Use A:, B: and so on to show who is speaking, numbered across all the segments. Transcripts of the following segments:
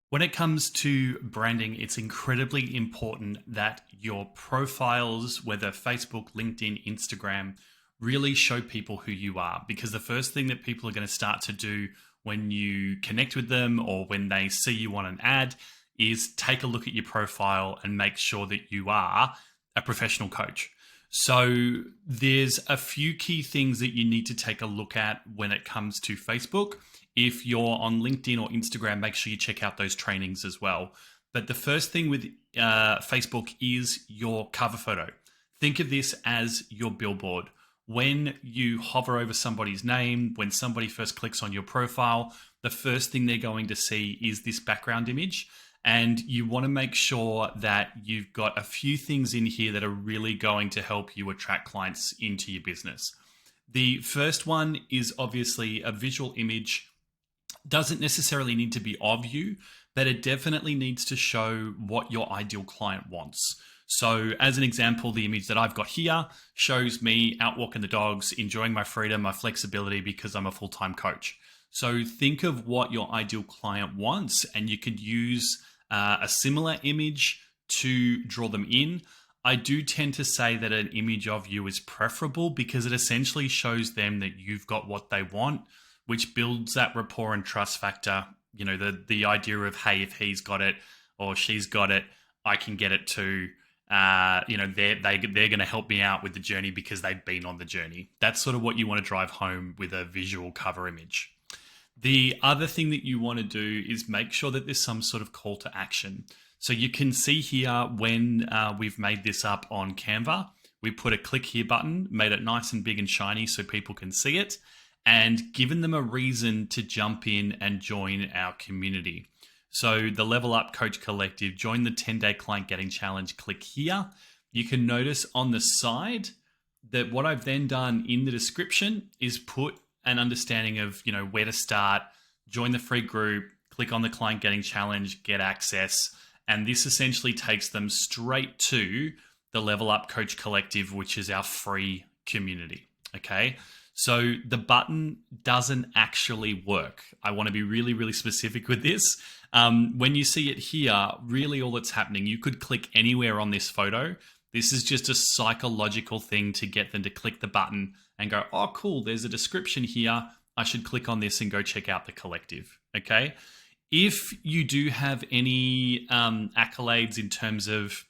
A: When it comes to branding, it's incredibly important that your profiles, whether Facebook, LinkedIn, Instagram, really show people who you are. Because the first thing that people are going to start to do when you connect with them or when they see you on an ad is take a look at your profile and make sure that you are a professional coach. So there's a few key things that you need to take a look at when it comes to Facebook. If you're on LinkedIn or Instagram, make sure you check out those trainings as well. But the first thing with Facebook is your cover photo. Think of this as your billboard. When you hover over somebody's name, when somebody first clicks on your profile, the first thing they're going to see is this background image. And you want to make sure that you've got a few things in here that are really going to help you attract clients into your business. The first one is obviously a visual image. Doesn't necessarily need to be of you, but it definitely needs to show what your ideal client wants. So as an example, the image that I've got here shows me out walking the dogs, enjoying my freedom, my flexibility because I'm a full-time coach. So think of what your ideal client wants, and you could use a similar image to draw them in. I do tend to say that an image of you is preferable because it essentially shows them that you've got what they want, which builds that rapport and trust factor. You know, the idea of, hey, if he's got it or she's got it, I can get it too. They're going to help me out with the journey because they've been on the journey. That's sort of what you want to drive home with a visual cover image. The other thing that you want to do is make sure that there's some sort of call to action. So you can see here when we've made this up on Canva, we put a click here button, made it nice and big and shiny so people can see it, and given them a reason to jump in and join our community. So the Level Up Coach Collective, join the 10-day client getting challenge, click here. You can notice on the side that what I've then done in the description is put an understanding of, where to start, join the free group, click on the client getting challenge, get access. And this essentially takes them straight to the Level Up Coach Collective, which is our free community. Okay. So the button doesn't actually work. I want to be really, really specific with this. When you see it here, really all that's happening, you could click anywhere on this photo. This is just a psychological thing to get them to click the button and go, oh, cool, there's a description here. I should click on this and go check out the collective, okay? If you do have any accolades in terms of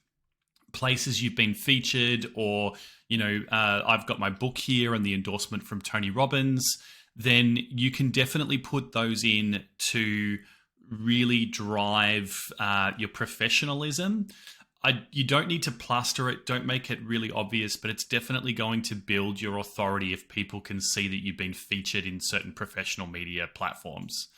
A: places you've been featured or, I've got my book here and the endorsement from Tony Robbins, then you can definitely put those in to really drive your professionalism. You don't need to plaster it. Don't make it really obvious, but it's definitely going to build your authority if people can see that you've been featured in certain professional media platforms.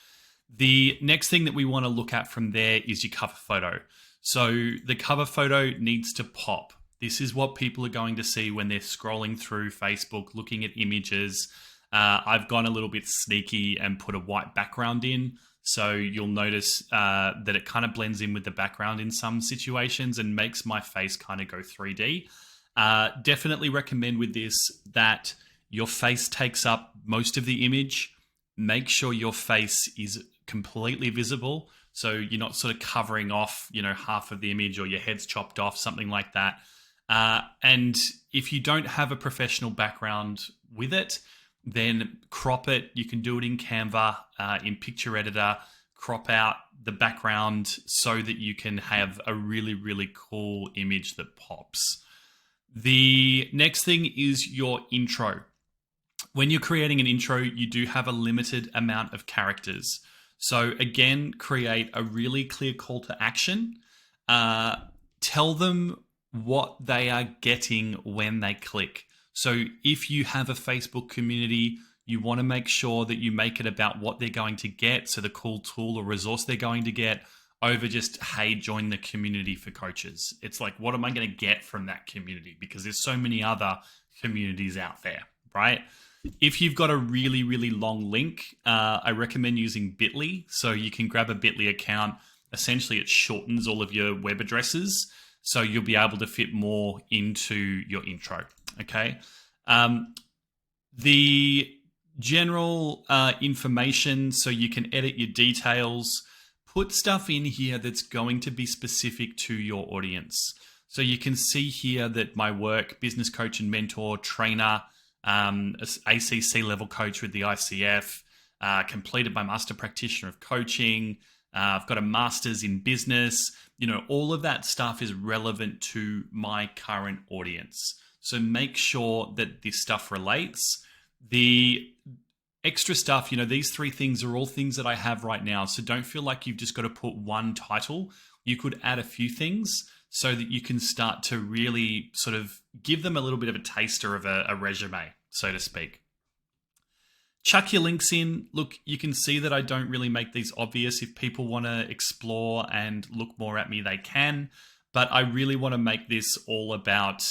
A: The next thing that we want to look at from there is your cover photo. So the cover photo needs to pop. This is what people are going to see when they're scrolling through Facebook, looking at images. I've gone a little bit sneaky and put a white background in. So you'll notice that it kind of blends in with the background in some situations and makes my face kind of go 3D. Definitely recommend with this that your face takes up most of the image. Make sure your face is completely visible. So you're not sort of covering off, half of the image or your head's chopped off, something like that. And if you don't have a professional background with it, then crop it. You can do it in Canva, in Picture Editor, crop out the background so that you can have a really, really cool image that pops. The next thing is your intro. When you're creating an intro, you do have a limited amount of characters. So again, create a really clear call to action. Tell them what they are getting when they click. So if you have a Facebook community, you want to make sure that you make it about what they're going to get. So the cool tool or resource they're going to get over just, hey, join the community for coaches. It's like, what am I going to get from that community? Because there's so many other communities out there, right? If you've got a really, really long link, I recommend using Bitly. So you can grab a Bitly account. Essentially, it shortens all of your web addresses. So you'll be able to fit more into your intro. Okay. The general information, so you can edit your details, put stuff in here that's going to be specific to your audience. So you can see here that my work, business coach and mentor, trainer, ACC level coach with the ICF, completed my master practitioner of coaching. I've got a master's in business. All of that stuff is relevant to my current audience. So make sure that this stuff relates. The extra stuff, these 3 things are all things that I have right now. So don't feel like you've just got to put one title. You could add a few things so that you can start to really sort of give them a little bit of a taster of a resume, so to speak. Chuck your links in. Look, you can see that I don't really make these obvious. If people want to explore and look more at me, they can. But I really want to make this all about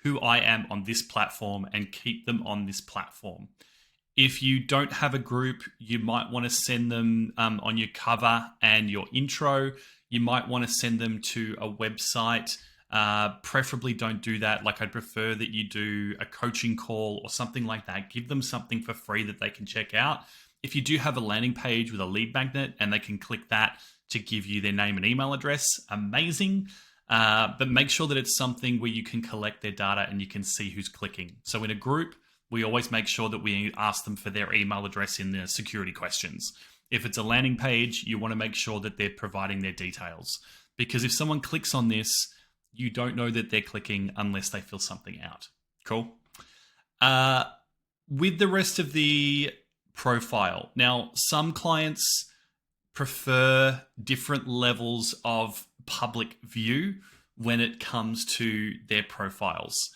A: who I am on this platform and keep them on this platform. If you don't have a group, you might want to send them on your cover and your intro. You might want to send them to a website. Preferably don't do that. Like, I'd prefer that you do a coaching call or something like that. Give them something for free that they can check out. If you do have a landing page with a lead magnet and they can click that to give you their name and email address, amazing. But make sure that it's something where you can collect their data and you can see who's clicking. So in a group, we always make sure that we ask them for their email address in the security questions. If it's a landing page, you want to make sure that they're providing their details. Because if someone clicks on this, you don't know that they're clicking unless they fill something out. Cool. With the rest of the profile, now some clients prefer different levels of public view when it comes to their profiles.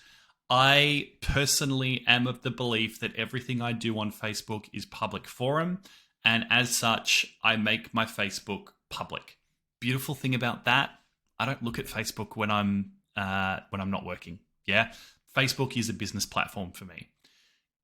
A: I personally am of the belief that everything I do on Facebook is public forum, and as such, I make my Facebook public. Beautiful thing about that, I don't look at Facebook when I'm not working. Yeah, Facebook is a business platform for me.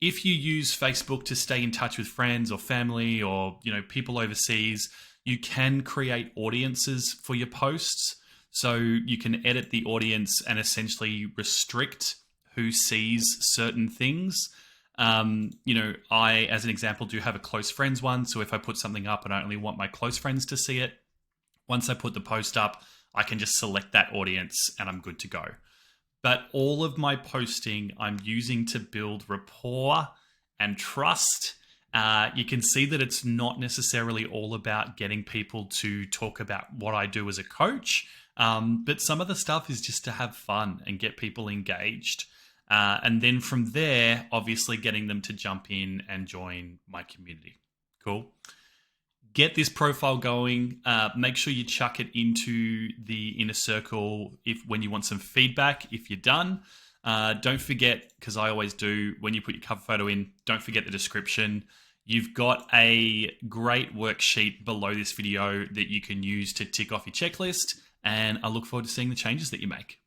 A: If you use Facebook to stay in touch with friends or family or people overseas, you can create audiences for your posts. So you can edit the audience and essentially restrict who sees certain things. I, as an example, do have a close friends one. So if I put something up and I only want my close friends to see it, once I put the post up, I can just select that audience and I'm good to go. But all of my posting, I'm using to build rapport and trust. You can see that it's not necessarily all about getting people to talk about what I do as a coach, but some of the stuff is just to have fun and get people engaged. And then from there, obviously getting them to jump in and join my community. Cool. Get this profile going. Make sure you chuck it into the inner circle when you want some feedback, if you're done. Don't forget, because I always do, when you put your cover photo in, don't forget the description. You've got a great worksheet below this video that you can use to tick off your checklist, and I look forward to seeing the changes that you make.